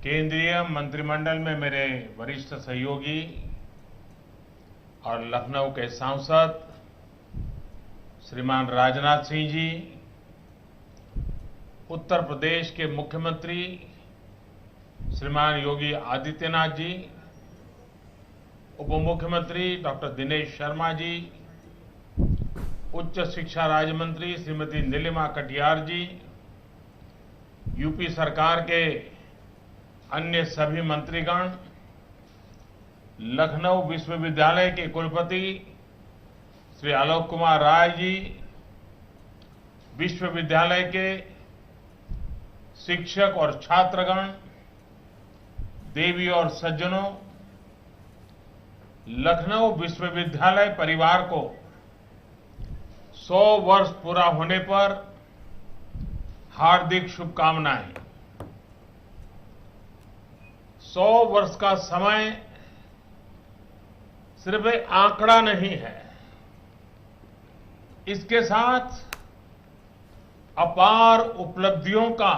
केंद्रीय मंत्रिमंडल में मेरे वरिष्ठ सहयोगी और लखनऊ के सांसद श्रीमान राजनाथ सिंह जी, उत्तर प्रदेश के मुख्यमंत्री श्रीमान योगी आदित्यनाथ जी, उप मुख्यमंत्री डॉक्टर दिनेश शर्मा जी, उच्च शिक्षा राज्य मंत्री श्रीमती नीलिमा कटियार जी, यूपी सरकार के अन्य सभी मंत्रीगण, लखनऊ विश्वविद्यालय के कुलपति श्री आलोक कुमार राय जी, विश्वविद्यालय के शिक्षक और छात्रगण, देवी और सज्जनों, लखनऊ विश्वविद्यालय परिवार को 100 वर्ष पूरा होने पर हार्दिक शुभकामनाएं। 100 वर्ष का समय सिर्फ एक आंकड़ा नहीं है, इसके साथ अपार उपलब्धियों का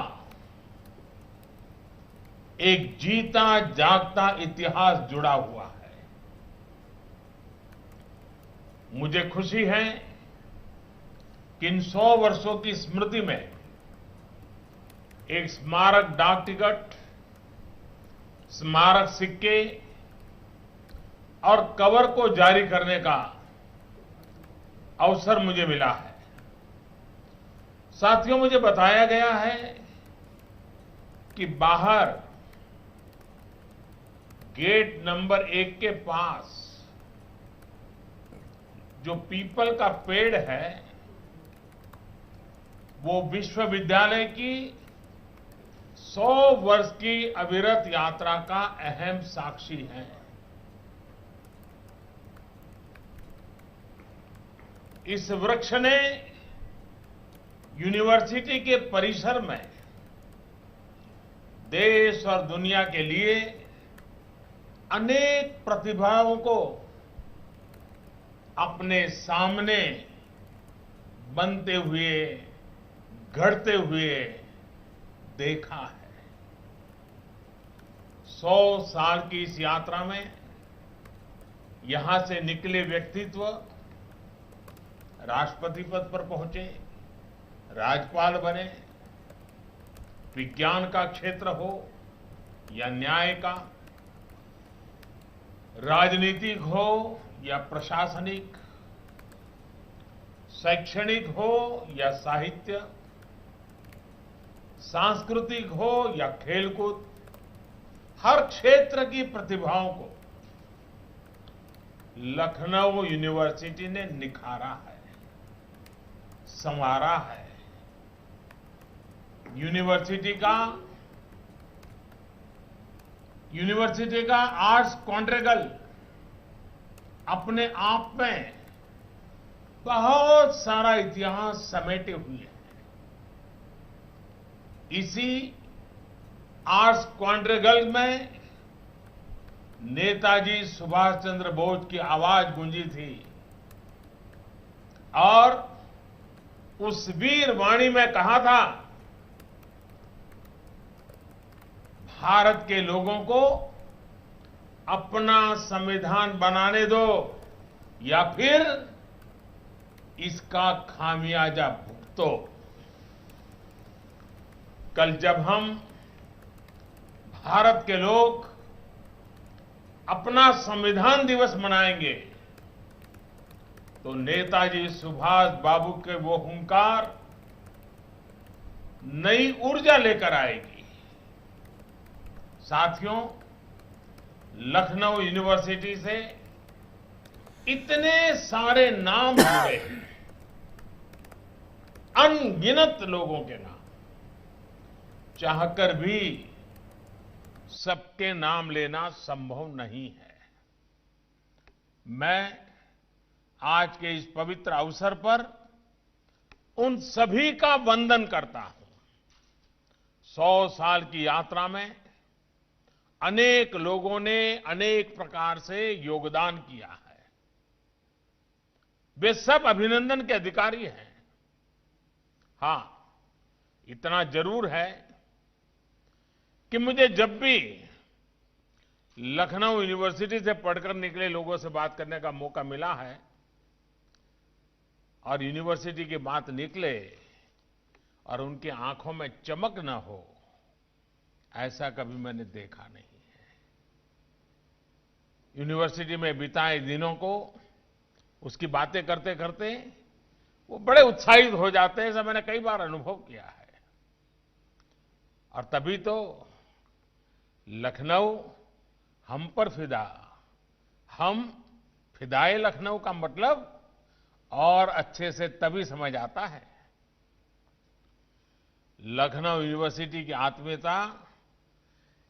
एक जीता जागता इतिहास जुड़ा हुआ है। मुझे खुशी है कि इन 100 वर्षों की स्मृति में एक स्मारक डाक टिकट, स्मारक सिक्के और कवर को जारी करने का अवसर मुझे मिला है। साथियों, मुझे बताया गया है कि बाहर गेट नंबर 1 के पास जो पीपल का पेड़ है, वो विश्वविद्यालय की 100 वर्ष की अविरत यात्रा का अहम साक्षी है। इस वृक्ष ने यूनिवर्सिटी के परिसर में देश और दुनिया के लिए अनेक प्रतिभाओं को अपने सामने बनते हुए, घड़ते हुए देखा है। 100 साल की इस यात्रा में यहां से निकले व्यक्तित्व राष्ट्रपति पद पर पहुंचे, राज्यपाल बने, विज्ञान का क्षेत्र हो या न्याय का, राजनीतिक हो या प्रशासनिक, शैक्षणिक हो या साहित्य, सांस्कृतिक हो या खेलकूद, हर क्षेत्र की प्रतिभाओं को लखनऊ यूनिवर्सिटी ने निखारा है, संवारा है। यूनिवर्सिटी का आर्ट्स क्वाड्रिगल अपने आप में बहुत सारा इतिहास समेटे हुए है। इसी आर्ट्स क्वाड्रिगल में नेताजी सुभाष चंद्र बोस की आवाज गूंजी थी और उस वीर वाणी में कहा था, भारत के लोगों को अपना संविधान बनाने दो या फिर इसका खामियाजा भुगतो। कल जब हम भारत के लोग अपना संविधान दिवस मनाएंगे तो नेताजी सुभाष बाबू के वो हुंकार नई ऊर्जा लेकर आएगी। साथियों, लखनऊ यूनिवर्सिटी से इतने सारे नाम जुड़े हैं, अनगिनत लोगों के नाम, चाहकर भी सबके नाम लेना संभव नहीं है। मैं आज के इस पवित्र अवसर पर उन सभी का वंदन करता हूं। 100 साल की यात्रा में अनेक लोगों ने अनेक प्रकार से योगदान किया है। वे सब अभिनंदन के अधिकारी हैं। हां, इतना जरूर है कि मुझे जब भी लखनऊ यूनिवर्सिटी से पढ़कर निकले लोगों से बात करने का मौका मिला है और यूनिवर्सिटी की बात निकले और उनकी आंखों में चमक न हो, ऐसा कभी मैंने देखा नहीं है। यूनिवर्सिटी में बिताए दिनों को उसकी बातें करते करते वो बड़े उत्साहित हो जाते हैं, ऐसा मैंने कई बार अनुभव किया है। और तभी तो लखनऊ हम पर फिदा, हम फिदाए लखनऊ का मतलब और अच्छे से तभी समझ आता है। लखनऊ यूनिवर्सिटी की आत्मीयता,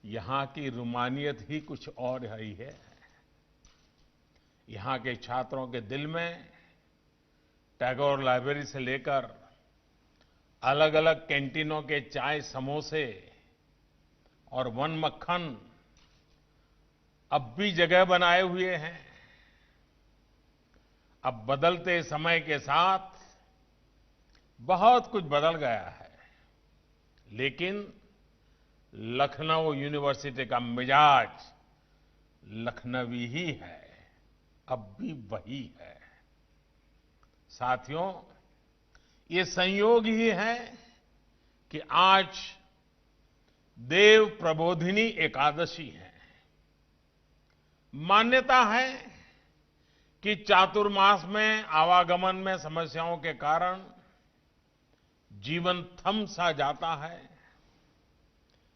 यहां की रूमानियत ही कुछ और ही है। यहां के छात्रों के दिल में टैगोर लाइब्रेरी से लेकर अलग अलग कैंटीनों के चाय समोसे और वन मक्खन अब भी जगह बनाए हुए हैं। अब बदलते समय के साथ बहुत कुछ बदल गया है, लेकिन लखनऊ यूनिवर्सिटी का मिजाज लखनवी ही है, अब भी वही है। साथियों, ये संयोग ही है कि आज देव प्रबोधिनी एकादशी है। मान्यता है कि चातुर्मास में आवागमन में समस्याओं के कारण जीवन थम सा जाता है।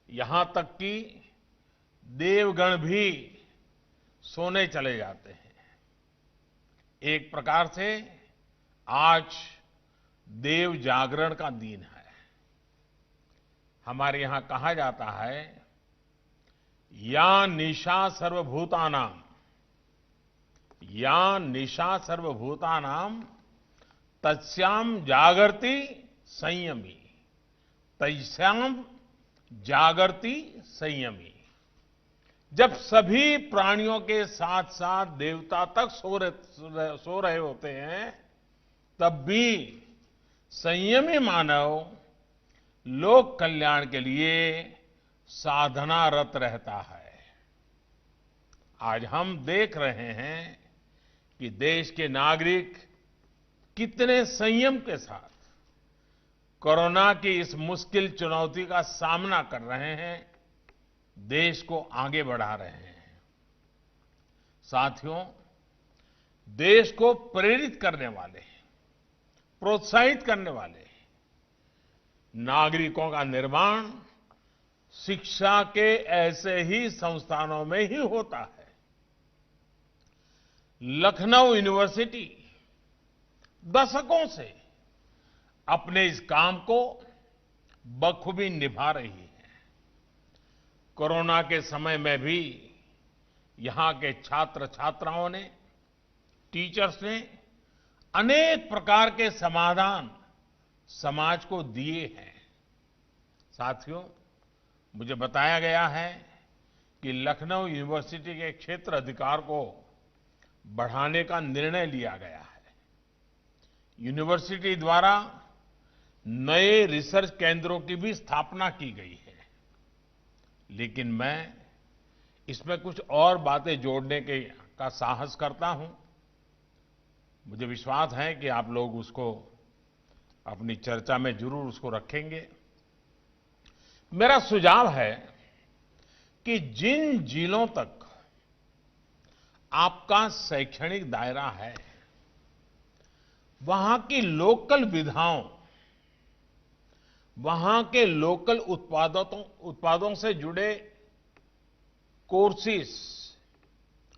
यहां तक कि देवगण भी सोने चले जाते हैं। एक प्रकार से आज देव जागरण का दिन है। हमारे यहां कहा जाता है, या निशा सर्वभूतानां, या निशा सर्वभूतानां तस्याम जागर्ति संयमी, तस्याम जागर्ति संयमी। जब सभी प्राणियों के साथ साथ देवता तक सो रहे होते हैं, तब भी संयमी मानव लोक कल्याण के लिए साधनारत रहता है। आज हम देख रहे हैं कि देश के नागरिक कितने संयम के साथ कोरोना की इस मुश्किल चुनौती का सामना कर रहे हैं, देश को आगे बढ़ा रहे हैं। साथियों, देश को प्रेरित करने वाले, प्रोत्साहित करने वाले नागरिकों का निर्माण शिक्षा के ऐसे ही संस्थानों में ही होता है। लखनऊ यूनिवर्सिटी दशकों से अपने इस काम को बखूबी निभा रही है। कोरोना के समय में भी यहां के छात्र छात्राओं ने, टीचर्स ने अनेक प्रकार के समाधान समाज को दिए हैं। साथियों, मुझे बताया गया है कि लखनऊ यूनिवर्सिटी के क्षेत्र अधिकार को बढ़ाने का निर्णय लिया गया है। यूनिवर्सिटी द्वारा नए रिसर्च केंद्रों की भी स्थापना की गई है। लेकिन मैं इसमें कुछ और बातें जोड़ने का साहस करता हूं। मुझे विश्वास है कि आप लोग उसको अपनी चर्चा में जरूर उसको रखेंगे। मेरा सुझाव है कि जिन जिलों तक आपका शैक्षणिक दायरा है, वहां की लोकल विधाओं, वहां के लोकल उत्पादों से जुड़े कोर्सेज,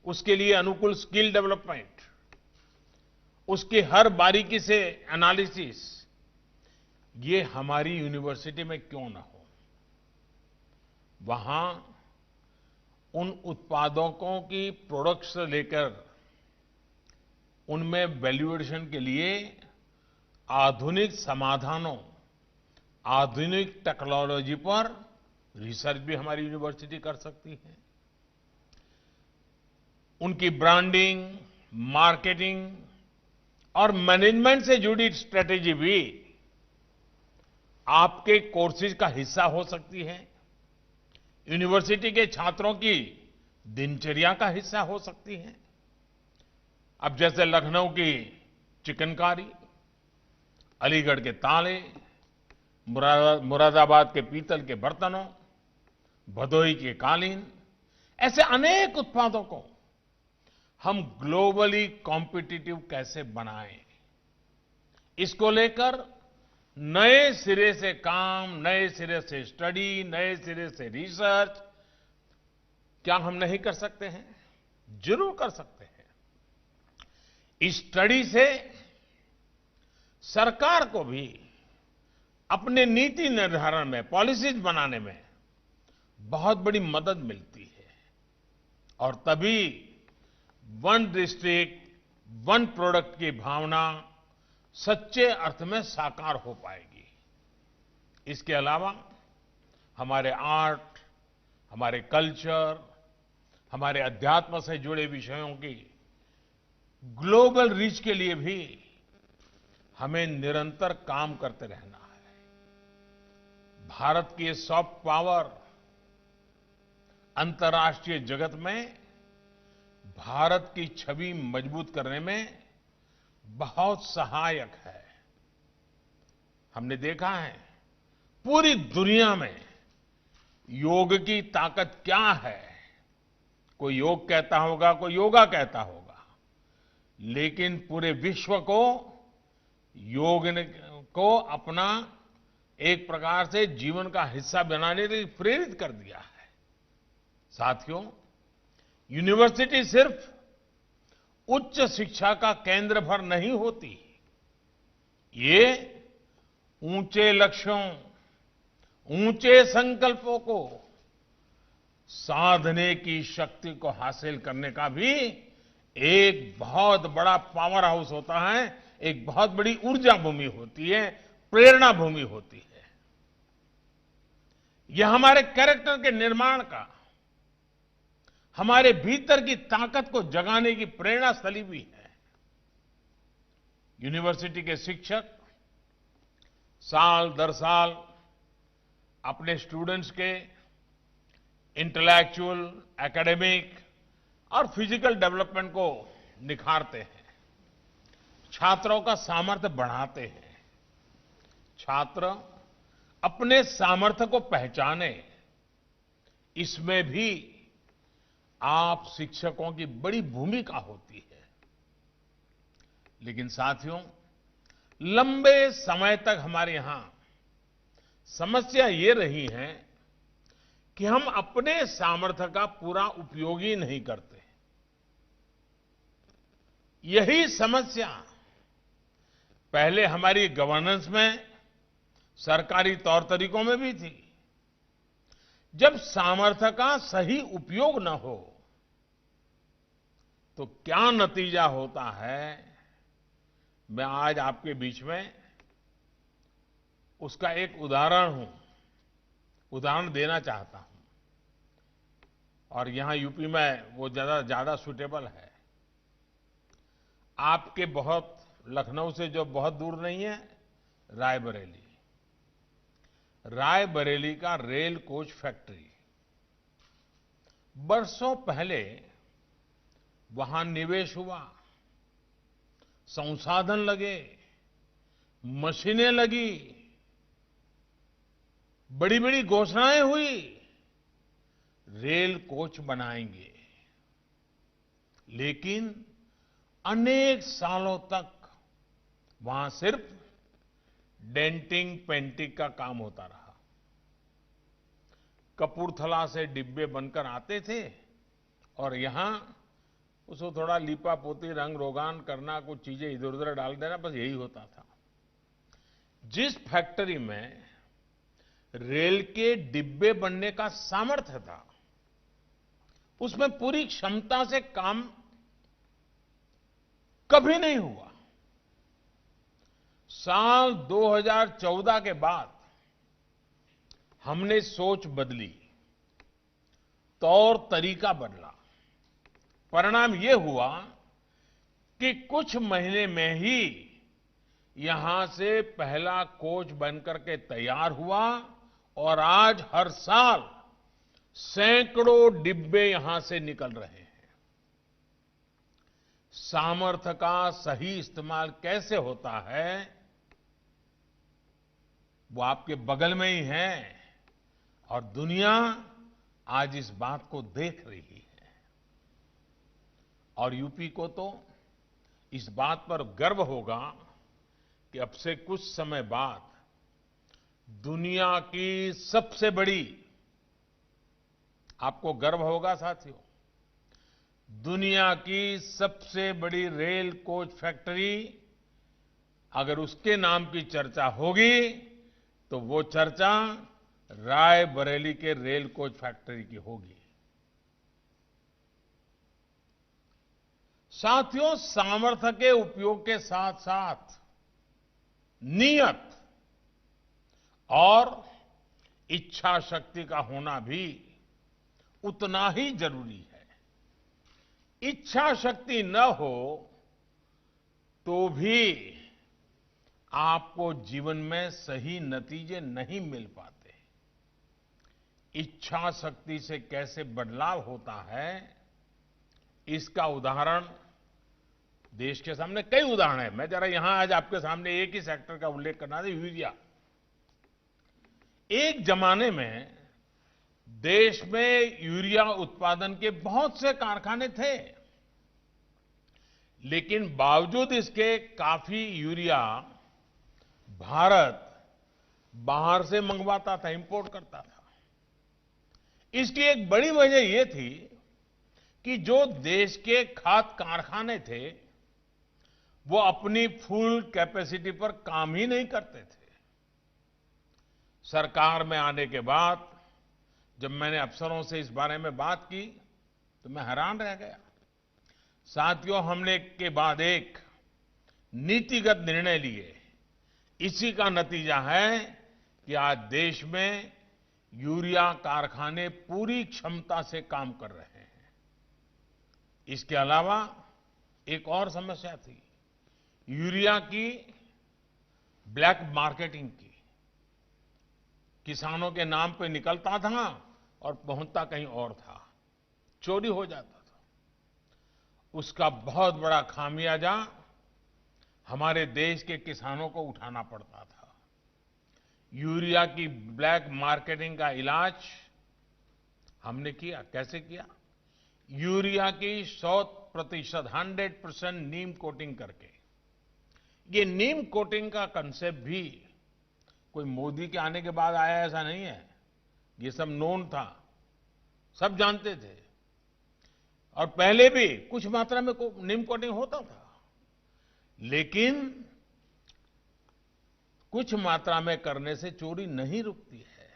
उसके लिए अनुकूल स्किल डेवलपमेंट, उसकी हर बारीकी से एनालिसिस, ये हमारी यूनिवर्सिटी में क्यों ना हो। वहां उन उत्पादकों की प्रोडक्ट्स लेकर उनमें वैल्यूएशन के लिए आधुनिक समाधानों, आधुनिक टेक्नोलॉजी पर रिसर्च भी हमारी यूनिवर्सिटी कर सकती है। उनकी ब्रांडिंग, मार्केटिंग और मैनेजमेंट से जुड़ी स्ट्रेटेजी भी आपके कोर्सेज का हिस्सा हो सकती है। यूनिवर्सिटी के छात्रों की दिनचर्या का हिस्सा हो सकती हैं। अब जैसे लखनऊ की चिकनकारी, अलीगढ़ के ताले, मुरादाबाद के पीतल के बर्तनों, भदोही के कालीन, ऐसे अनेक उत्पादों को हम ग्लोबली कॉम्पिटिटिव कैसे बनाएं, इसको लेकर नए सिरे से काम, नए सिरे से स्टडी, नए सिरे से रिसर्च क्या हम नहीं कर सकते हैं? जरूर कर सकते हैं। इस स्टडी से सरकार को भी अपने नीति निर्धारण में, पॉलिसीज बनाने में बहुत बड़ी मदद मिलती है और तभी वन डिस्ट्रिक्ट, वन प्रोडक्ट की भावना सच्चे अर्थ में साकार हो पाएगी। इसके अलावा हमारे आर्ट, हमारे कल्चर, हमारे अध्यात्म से जुड़े विषयों की ग्लोबल रीच के लिए भी हमें निरंतर काम करते रहना है। भारत की सॉफ्ट पावर अंतर्राष्ट्रीय जगत में भारत की छवि मजबूत करने में बहुत सहायक है। हमने देखा है पूरी दुनिया में योग की ताकत क्या है। कोई योग कहता होगा, कोई योगा कहता होगा, लेकिन पूरे विश्व को योग को अपना एक प्रकार से जीवन का हिस्सा बनाने के लिए प्रेरित कर दिया है। साथियों, यूनिवर्सिटी सिर्फ उच्च शिक्षा का केंद्र भर नहीं होती, ये ऊंचे लक्ष्यों, ऊंचे संकल्पों को साधने की शक्ति को हासिल करने का भी एक बहुत बड़ा पावर हाउस होता है, एक बहुत बड़ी ऊर्जा भूमि होती है, प्रेरणा भूमि होती है। यह हमारे कैरेक्टर के निर्माण का, हमारे भीतर की ताकत को जगाने की प्रेरणा स्थली भी है। यूनिवर्सिटी के शिक्षक साल दर साल अपने स्टूडेंट्स के इंटेलेक्चुअल, एकेडमिक और फिजिकल डेवलपमेंट को निखारते हैं, छात्रों का सामर्थ्य बढ़ाते हैं। छात्र अपने सामर्थ्य को पहचाने, इसमें भी आप शिक्षकों की बड़ी भूमिका होती है। लेकिन साथियों, लंबे समय तक हमारे यहां समस्या ये रही है कि हम अपने सामर्थ्य का पूरा उपयोग ही नहीं करते। यही समस्या पहले हमारी गवर्नेंस में, सरकारी तौर तरीकों में भी थी। जब सामर्थ्य का सही उपयोग न हो तो क्या नतीजा होता है, मैं आज आपके बीच में उसका एक उदाहरण देना चाहता हूं और यहां यूपी में वो ज्यादा सूटेबल है। आपके बहुत लखनऊ से जो बहुत दूर नहीं है, रायबरेली। रायबरेली का रेल कोच फैक्ट्री, बरसों पहले वहां निवेश हुआ, संसाधन लगे, मशीनें लगी, बड़ी बड़ी घोषणाएं हुई, रेल कोच बनाएंगे। लेकिन अनेक सालों तक वहां सिर्फ डेंटिंग पेंटिंग का काम होता रहा। कपूरथला से डिब्बे बनकर आते थे और यहां उसको थोड़ा लीपा पोती, रंग रोगान करना, कुछ चीजें इधर उधर डाल देना, बस यही होता था। जिस फैक्ट्री में रेल के डिब्बे बनने का सामर्थ्य था, उसमें पूरी क्षमता से काम कभी नहीं हुआ। साल 2014 के बाद हमने सोच बदली, तौर तरीका बदला। परिणाम यह हुआ कि कुछ महीने में ही यहां से पहला कोच बनकर के तैयार हुआ और आज हर साल सैकड़ों डिब्बे यहां से निकल रहे हैं। सामर्थ्य का सही इस्तेमाल कैसे होता है, वो आपके बगल में ही है और दुनिया आज इस बात को देख रही है। और यूपी को तो इस बात पर गर्व होगा कि अब से कुछ समय बाद दुनिया की सबसे बड़ी, आपको गर्व होगा साथियों, दुनिया की सबसे बड़ी रेल कोच फैक्ट्री, अगर उसके नाम की चर्चा होगी तो वो चर्चा रायबरेली के रेल कोच फैक्ट्री की होगी। साथियों, सामर्थ्य के उपयोग के साथ साथ नियत और इच्छा शक्ति का होना भी उतना ही जरूरी है। इच्छा शक्ति न हो तो भी आपको जीवन में सही नतीजे नहीं मिल पाते। इच्छा शक्ति से कैसे बदलाव होता है, इसका उदाहरण देश के सामने कई उदाहरण हैं। मैं जरा यहां आज आपके सामने एक ही सेक्टर का उल्लेख करना है, यूरिया। एक जमाने में देश में यूरिया उत्पादन के बहुत से कारखाने थे, लेकिन बावजूद इसके काफी यूरिया भारत बाहर से मंगवाता था, इंपोर्ट करता था। इसकी एक बड़ी वजह यह थी कि जो देश के खाद कारखाने थे वो अपनी फुल कैपेसिटी पर काम ही नहीं करते थे। सरकार में आने के बाद जब मैंने अफसरों से इस बारे में बात की तो मैं हैरान रह गया। साथियों, हमने के बाद एक नीतिगत निर्णय लिए। इसी का नतीजा है कि आज देश में यूरिया कारखाने पूरी क्षमता से काम कर रहे हैं। इसके अलावा एक और समस्या थी, यूरिया की ब्लैक मार्केटिंग की। किसानों के नाम पे निकलता था और पहुंचता कहीं और था, चोरी हो जाता था। उसका बहुत बड़ा खामियाजा हमारे देश के किसानों को उठाना पड़ता था। यूरिया की ब्लैक मार्केटिंग का इलाज हमने किया। कैसे किया? यूरिया की 100% नीम कोटिंग करके। ये नीम कोटिंग का कंसेप्ट भी कोई मोदी के आने के बाद आया ऐसा नहीं है, ये सब नोन था, सब जानते थे। और पहले भी कुछ मात्रा में नीम कोटिंग होता था, लेकिन कुछ मात्रा में करने से चोरी नहीं रुकती है।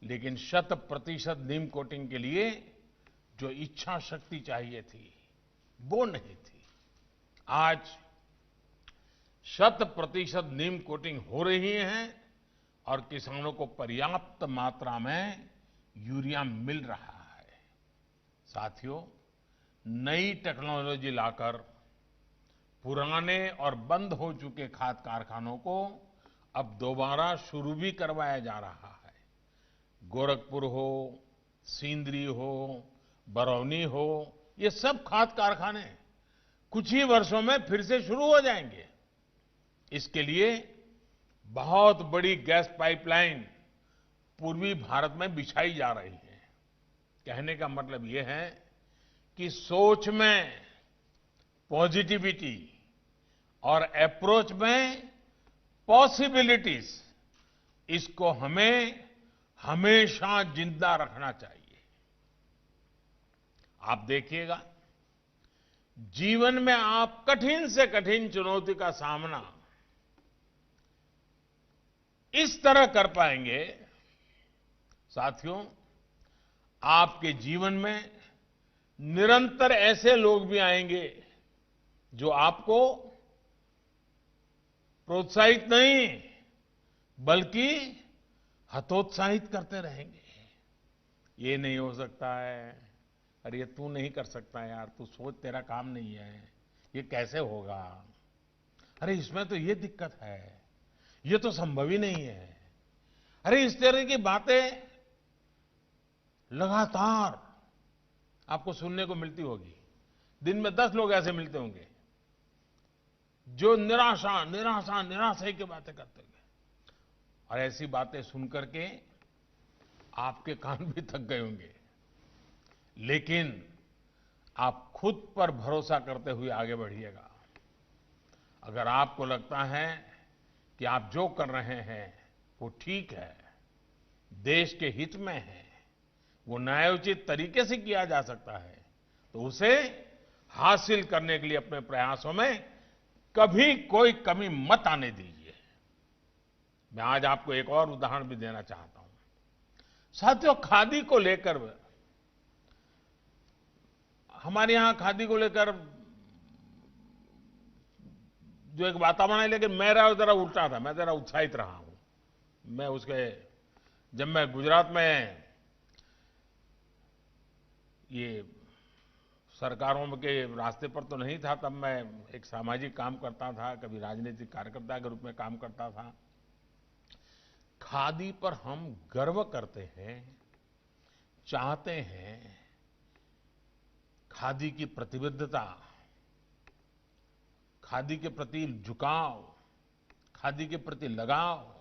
लेकिन 100% नीम कोटिंग के लिए जो इच्छा शक्ति चाहिए थी वो नहीं थी। आज 100% नीम कोटिंग हो रही है और किसानों को पर्याप्त मात्रा में यूरिया मिल रहा है। साथियों, नई टेक्नोलॉजी लाकर पुराने और बंद हो चुके खाद कारखानों को अब दोबारा शुरू भी करवाया जा रहा है। गोरखपुर हो, सिंदरी हो, बरौनी हो, ये सब खाद कारखाने कुछ ही वर्षों में फिर से शुरू हो जाएंगे। इसके लिए बहुत बड़ी गैस पाइपलाइन पूर्वी भारत में बिछाई जा रही है। कहने का मतलब यह है कि सोच में पॉजिटिविटी और अप्रोच में पॉसिबिलिटीज, इसको हमें हमेशा जिंदा रखना चाहिए। आप देखिएगा, जीवन में आप कठिन से कठिन चुनौती का सामना इस तरह कर पाएंगे, साथियों, आपके जीवन में निरंतर ऐसे लोग भी आएंगे जो आपको प्रोत्साहित नहीं बल्कि हतोत्साहित करते रहेंगे। ये नहीं हो सकता है, अरे ये तू नहीं कर सकता यार, तू सोच, तेरा काम नहीं है, ये कैसे होगा, अरे इसमें तो ये दिक्कत है, ये तो संभव ही नहीं है। अरे इस तरह की बातें लगातार आपको सुनने को मिलती होगी। दिन में 10 लोग ऐसे मिलते होंगे जो निराशा निराशा निराशा की बातें करते होंगे। और ऐसी बातें सुनकर के आपके कान भी थक गए होंगे, लेकिन आप खुद पर भरोसा करते हुए आगे बढ़िएगा। अगर आपको लगता है कि आप जो कर रहे हैं वो ठीक है, देश के हित में है, वो न्यायोचित तरीके से किया जा सकता है, तो उसे हासिल करने के लिए अपने प्रयासों में कभी कोई कमी मत आने दीजिए। मैं आज आपको एक और उदाहरण भी देना चाहता हूं। साथियों, खादी को लेकर, हमारे यहां खादी को लेकर जो एक वातावरण है, लेकिन मेरा जरा उल्टा था, मैं जरा उत्साहित रहा हूं। मैं जब मैं गुजरात में ये सरकारों के रास्ते पर तो नहीं था, तब मैं एक सामाजिक काम करता था, कभी राजनीतिक कार्यकर्ता के रूप में काम करता था। खादी पर हम गर्व करते हैं, चाहते हैं। खादी की प्रतिबद्धता, खादी के प्रति झुकाव, खादी के प्रति लगाव,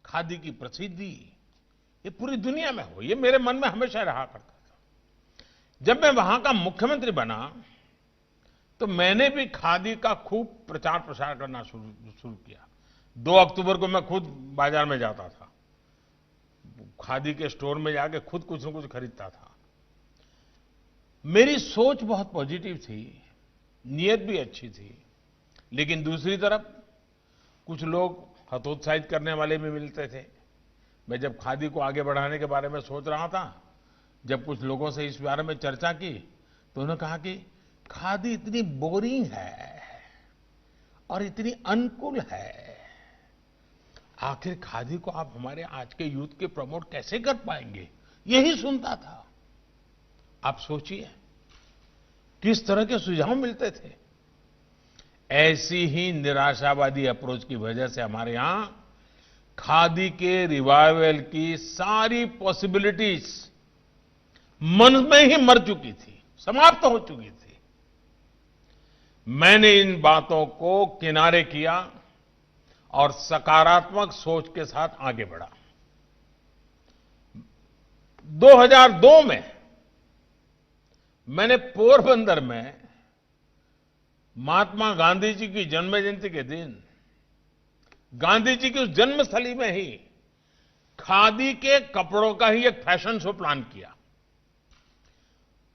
खादी की प्रसिद्धि, ये पूरी दुनिया में हो, ये मेरे मन में हमेशा रहा करता था। जब मैं वहां का मुख्यमंत्री बना तो मैंने भी खादी का खूब प्रचार प्रसार करना शुरू किया। 2 अक्टूबर को मैं खुद बाजार में जाता था, खादी के स्टोर में जाके खुद कुछ न कुछ खरीदता था। मेरी सोच बहुत पॉजिटिव थी, नीयत भी अच्छी थी, लेकिन दूसरी तरफ कुछ लोग हतोत्साहित करने वाले भी मिलते थे। मैं जब खादी को आगे बढ़ाने के बारे में सोच रहा था, जब कुछ लोगों से इस बारे में चर्चा की, तो उन्होंने कहा कि खादी इतनी बोरिंग है और इतनी अनकूल है, आखिर खादी को आप हमारे आज के यूथ के प्रमोट कैसे कर पाएंगे, यही सुनता था। आप सोचिए किस तरह के सुझाव मिलते थे। ऐसी ही निराशावादी अप्रोच की वजह से हमारे यहां खादी के रिवाइवल की सारी पॉसिबिलिटीज मन में ही मर चुकी थी, समाप्त हो चुकी थी। मैंने इन बातों को किनारे किया और सकारात्मक सोच के साथ आगे बढ़ा। 2002 में मैंने पोरबंदर में महात्मा गांधी जी की जन्म जयंती के दिन गांधी जी की उस जन्मस्थली में ही खादी के कपड़ों का ही एक फैशन शो प्लान किया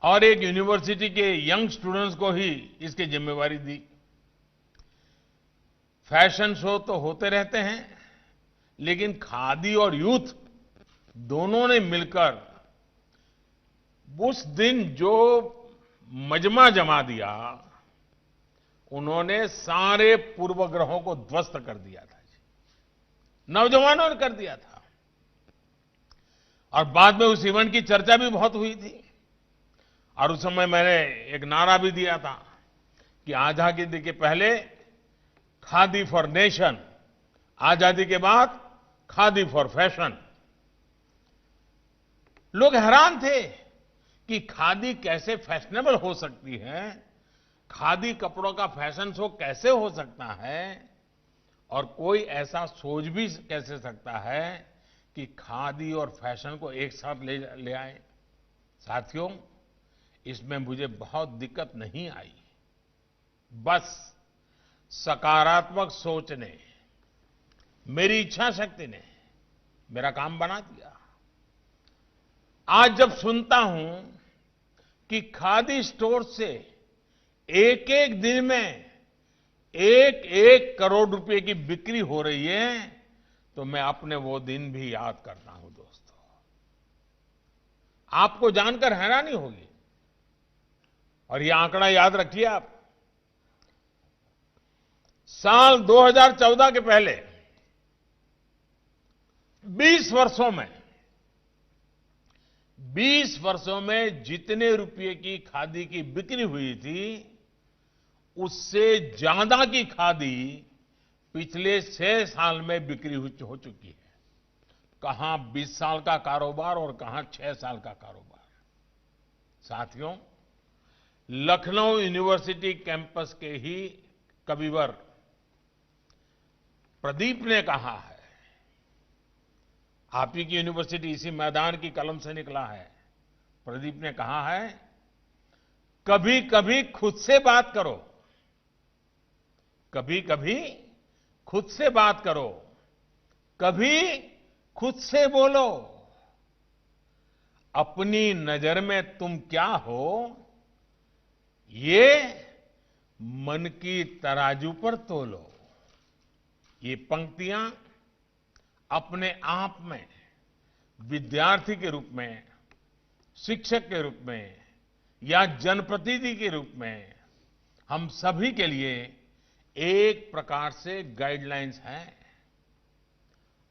और एक यूनिवर्सिटी के यंग स्टूडेंट्स को ही इसकी जिम्मेवारी दी। फैशन शो तो होते रहते हैं, लेकिन खादी और यूथ दोनों ने मिलकर उस दिन जो मजमा जमा दिया, उन्होंने सारे पूर्वग्रहों को ध्वस्त कर दिया था जी। नौजवानों ने कर दिया था। और बाद में उस इवेंट की चर्चा भी बहुत हुई थी और उस समय मैंने एक नारा भी दिया था कि आजादी के पहले खादी फॉर नेशन, आजादी के बाद खादी फॉर फैशन। लोग हैरान थे कि खादी कैसे फैशनेबल हो सकती है, खादी कपड़ों का फैशन शो कैसे हो सकता है, और कोई ऐसा सोच भी कैसे सकता है कि खादी और फैशन को एक साथ ले आए। साथियों, इसमें मुझे बहुत दिक्कत नहीं आई, बस सकारात्मक सोच ने, मेरी इच्छा शक्ति ने मेरा काम बना दिया। आज जब सुनता हूं कि खादी स्टोर से एक एक दिन में 1-1 करोड़ रुपए की बिक्री हो रही है, तो मैं अपने वो दिन भी याद करता हूं। दोस्तों, आपको जानकर हैरानी होगी और ये आंकड़ा याद रखिए आप। साल 2014 के पहले 20 वर्षों में जितने रुपए की खादी की बिक्री हुई थी, उससे ज्यादा की खादी पिछले 6 साल में बिक्री हो चुकी है। कहां 20 साल का कारोबार और कहां 6 साल का कारोबार। साथियों, लखनऊ यूनिवर्सिटी कैंपस के ही कविवर प्रदीप ने कहा है, आप ही की यूनिवर्सिटी इसी मैदान की कलम से निकला है। प्रदीप ने कहा है, कभी कभी खुद से बात करो, कभी कभी खुद से बात करो, कभी खुद से बोलो। अपनी नजर में तुम क्या हो, ये मन की तराजू पर तोलो। ये पंक्तियां अपने आप में विद्यार्थी के रूप में, शिक्षक के रूप में या जनप्रतिनिधि के रूप में हम सभी के लिए एक प्रकार से गाइडलाइंस हैं।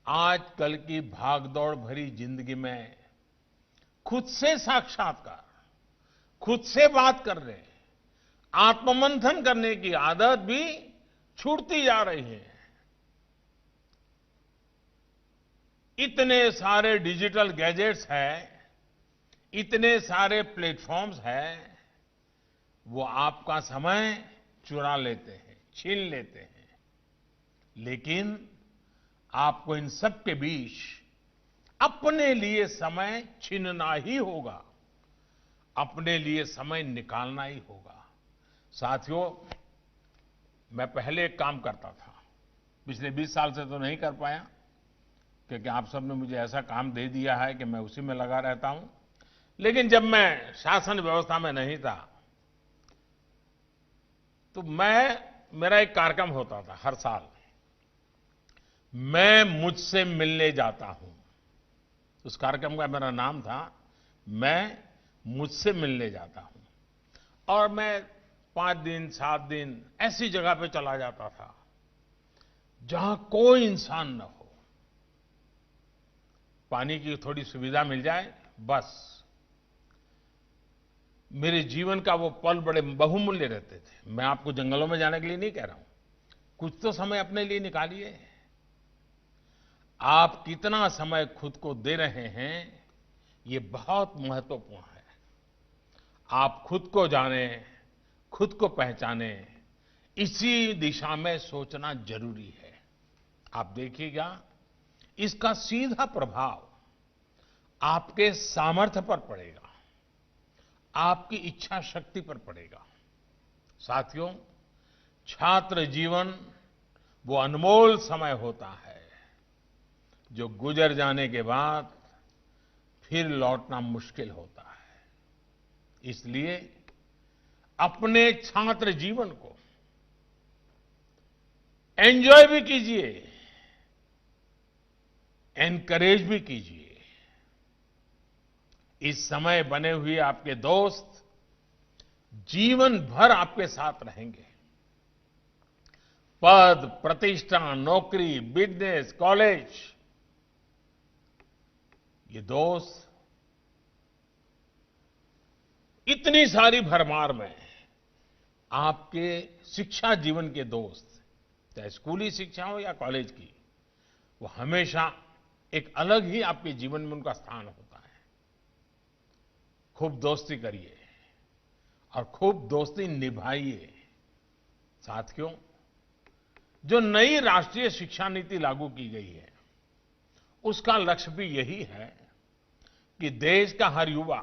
आजकल की भागदौड़ भरी जिंदगी में खुद से साक्षात्कार, खुद से बात करने, आत्ममंथन करने की आदत भी छूटती जा रही है। इतने सारे डिजिटल गैजेट्स हैं, इतने सारे प्लेटफॉर्म्स हैं, वो आपका समय चुरा लेते हैं, छीन लेते हैं। लेकिन आपको इन सब के बीच अपने लिए समय छीनना ही होगा, अपने लिए समय निकालना ही होगा। साथियों, मैं पहले एक काम करता था, पिछले 20 साल से तो नहीं कर पाया, क्योंकि आप सबने मुझे ऐसा काम दे दिया है कि मैं उसी में लगा रहता हूं। लेकिन जब मैं शासन व्यवस्था में नहीं था, तो मेरा एक कार्यक्रम होता था हर साल, मैं मुझसे मिलने जाता हूं। उस कार्यक्रम का मेरा नाम था, मैं मुझसे मिलने जाता हूं। और मैं 5 दिन 7 दिन ऐसी जगह पे चला जाता था जहां कोई इंसान न हो, पानी की थोड़ी सुविधा मिल जाए, बस। मेरे जीवन का वो पल बड़े बहुमूल्य रहते थे। मैं आपको जंगलों में जाने के लिए नहीं कह रहा हूं, कुछ तो समय अपने लिए निकालिए। आप कितना समय खुद को दे रहे हैं, ये बहुत महत्वपूर्ण है। आप खुद को जानें, खुद को पहचानें, इसी दिशा में सोचना जरूरी है। आप देखिएगा, इसका सीधा प्रभाव आपके सामर्थ्य पर पड़ेगा, आपकी इच्छा शक्ति पर पड़ेगा। साथियों, छात्र जीवन वो अनमोल समय होता है जो गुजर जाने के बाद फिर लौटना मुश्किल होता है। इसलिए अपने छात्र जीवन को एंजॉय भी कीजिए, एनकरेज भी कीजिए। इस समय बने हुए आपके दोस्त जीवन भर आपके साथ रहेंगे। पद, प्रतिष्ठा, नौकरी, बिजनेस, कॉलेज, ये दोस्त इतनी सारी भरमार में आपके शिक्षा जीवन के दोस्त, चाहे स्कूली शिक्षा हो या कॉलेज की, वो हमेशा एक अलग ही आपके जीवन में उनका स्थान होता है। खूब दोस्ती करिए और खूब दोस्ती निभाइए। साथियों, जो नई राष्ट्रीय शिक्षा नीति लागू की गई है, उसका लक्ष्य भी यही है कि देश का हर युवा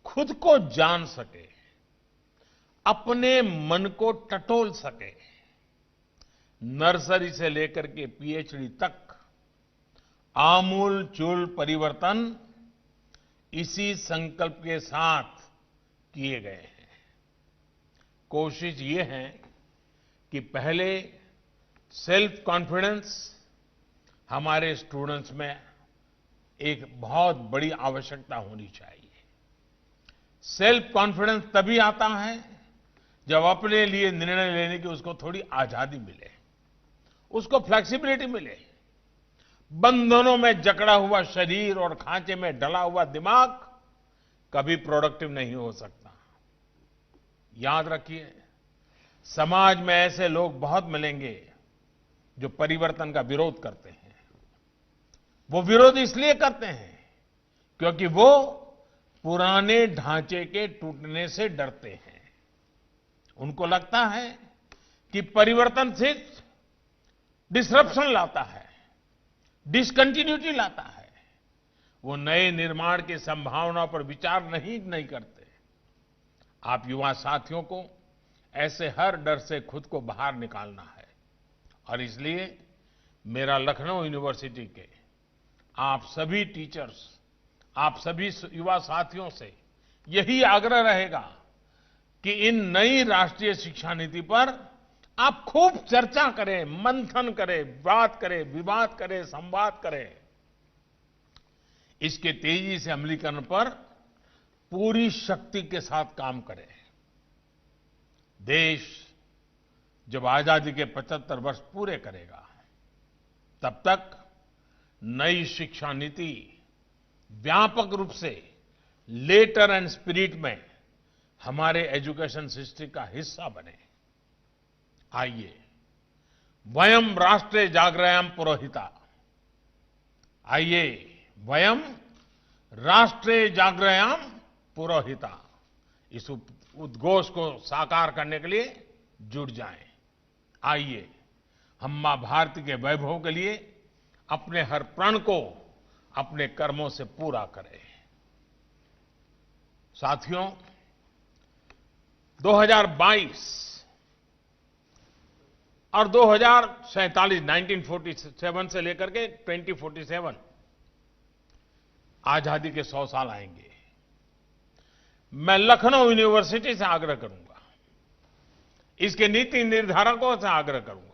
खुद को जान सके, अपने मन को टटोल सके। नर्सरी से लेकर के पीएचडी तक आमूल चूल परिवर्तन इसी संकल्प के साथ किए गए हैं। कोशिश ये है कि पहले सेल्फ कॉन्फिडेंस हमारे स्टूडेंट्स में एक बहुत बड़ी आवश्यकता होनी चाहिए। सेल्फ कॉन्फिडेंस तभी आता है जब अपने लिए निर्णय लेने की उसको थोड़ी आजादी मिले, उसको फ्लेक्सिबिलिटी मिले। बंधनों में जकड़ा हुआ शरीर और खांचे में डला हुआ दिमाग कभी प्रोडक्टिव नहीं हो सकता। याद रखिए, समाज में ऐसे लोग बहुत मिलेंगे जो परिवर्तन का विरोध करते हैं, वो विरोध इसलिए करते हैं क्योंकि वो पुराने ढांचे के टूटने से डरते हैं। उनको लगता है कि परिवर्तन सिर्फ डिसरप्शन लाता है, डिसकंटिन्यूटी लाता है। वो नए निर्माण की संभावनाओं पर विचार नहीं करते। आप युवा साथियों को ऐसे हर डर से खुद को बाहर निकालना है और इसलिए मेरा लखनऊ यूनिवर्सिटी के आप सभी टीचर्स, आप सभी युवा साथियों से यही आग्रह रहेगा कि इन नई राष्ट्रीय शिक्षा नीति पर आप खूब चर्चा करें, मंथन करें, बात करें, विवाद करें, संवाद करें। इसके तेजी से अमलीकरण पर पूरी शक्ति के साथ काम करें। देश जब आजादी के 75 वर्ष पूरे करेगा, तब तक नई शिक्षा नीति व्यापक रूप से लेटर एंड स्पिरिट में हमारे एजुकेशन सिस्टम का हिस्सा बने। आइए वयम राष्ट्रे जागृयाम पुरोहिता, आइए वयम राष्ट्रे जागृयाम पुरोहिता, इस उद्घोष को साकार करने के लिए जुट जाएं। आइए हम मां भारती के वैभव के लिए अपने हर प्रण को अपने कर्मों से पूरा करें। साथियों, 2022 और 2047, 1947 से लेकर के 2047 आजादी के 100 साल आएंगे। मैं लखनऊ यूनिवर्सिटी से आग्रह करूंगा, इसके नीति निर्धारकों से आग्रह करूंगा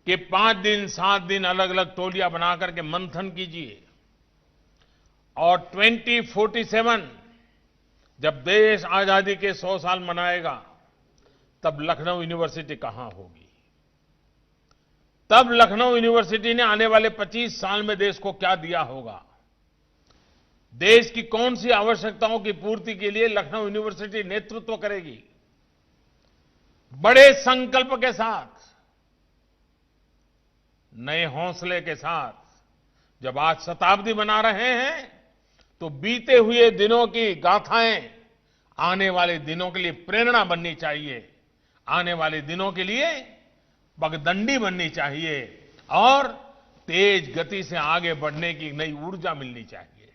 कि 5 दिन 7 दिन अलग अलग टोलियां बनाकर के मंथन कीजिए और 2047 जब देश आजादी के 100 साल मनाएगा, तब लखनऊ यूनिवर्सिटी कहां होगी? तब लखनऊ यूनिवर्सिटी ने आने वाले 25 साल में देश को क्या दिया होगा? देश की कौन सी आवश्यकताओं की पूर्ति के लिए लखनऊ यूनिवर्सिटी नेतृत्व करेगी? बड़े संकल्प के साथ, नए हौसले के साथ जब आज शताब्दी मना रहे हैं, तो बीते हुए दिनों की गाथाएं आने वाले दिनों के लिए प्रेरणा बननी चाहिए, आने वाले दिनों के लिए पगडंडी बननी चाहिए और तेज गति से आगे बढ़ने की नई ऊर्जा मिलनी चाहिए।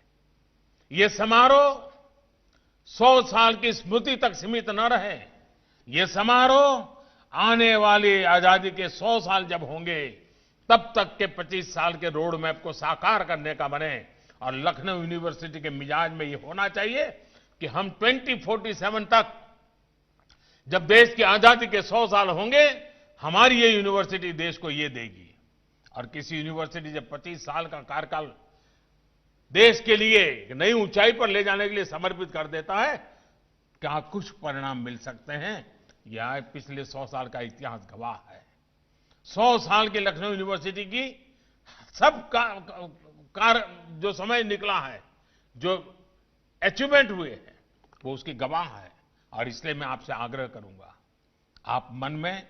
ये समारोह 100 साल की स्मृति तक सीमित न रहे। ये समारोह आने वाली आजादी के 100 साल जब होंगे, तब तक के 25 साल के रोड मैप को साकार करने का बने। और लखनऊ यूनिवर्सिटी के मिजाज में ये होना चाहिए कि हम 2047 तक, जब देश की आजादी के 100 साल होंगे, हमारी ये यूनिवर्सिटी देश को ये देगी। और किसी यूनिवर्सिटी जब 25 साल का कार्यकाल देश के लिए एक नई ऊंचाई पर ले जाने के लिए समर्पित कर देता है, क्या कुछ परिणाम मिल सकते हैं? यह पिछले 100 साल का इतिहास गवाह है। 100 साल की लखनऊ यूनिवर्सिटी की सब जो समय निकला है, जो अचीवमेंट हुए हैं, वो उसकी गवाह है। और इसलिए मैं आपसे आग्रह करूंगा, आप मन में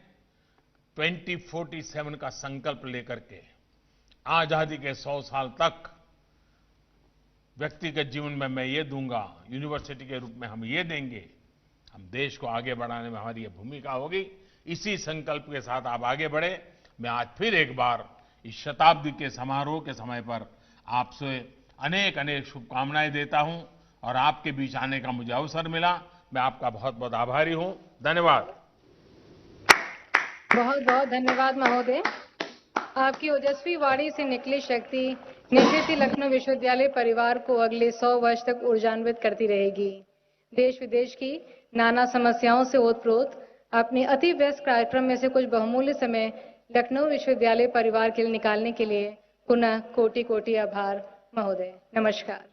2047 का संकल्प लेकर के आजादी के 100 साल तक व्यक्तिगत जीवन में मैं ये दूंगा, यूनिवर्सिटी के रूप में हम ये देंगे, हम देश को आगे बढ़ाने में हमारी ये भूमिका होगी। इसी संकल्प के साथ आप आगे बढ़े। मैं आज फिर एक बार इस शताब्दी के समारोह के समय पर आपसे अनेक अनेक शुभकामनाएं देता हूं और आपके बीच आने का मुझे अवसर मिला। मैं आपका बहुत बहुत आभारी हूं। धन्यवाद। बहुत बहुत धन्यवाद महोदय। आपकी ओजस्वी वाणी से निकली शक्ति निश्चित ही लखनऊ विश्वविद्यालय परिवार को अगले 100 वर्ष तक ऊर्जान्वित करती रहेगी। देश विदेश की नाना समस्याओं से ओतप्रोत अपने अति व्यस्त कार्यक्रम में से कुछ बहुमूल्य समय लखनऊ विश्वविद्यालय परिवार के लिए निकालने के लिए पुनः कोटि कोटि आभार महोदय। नमस्कार।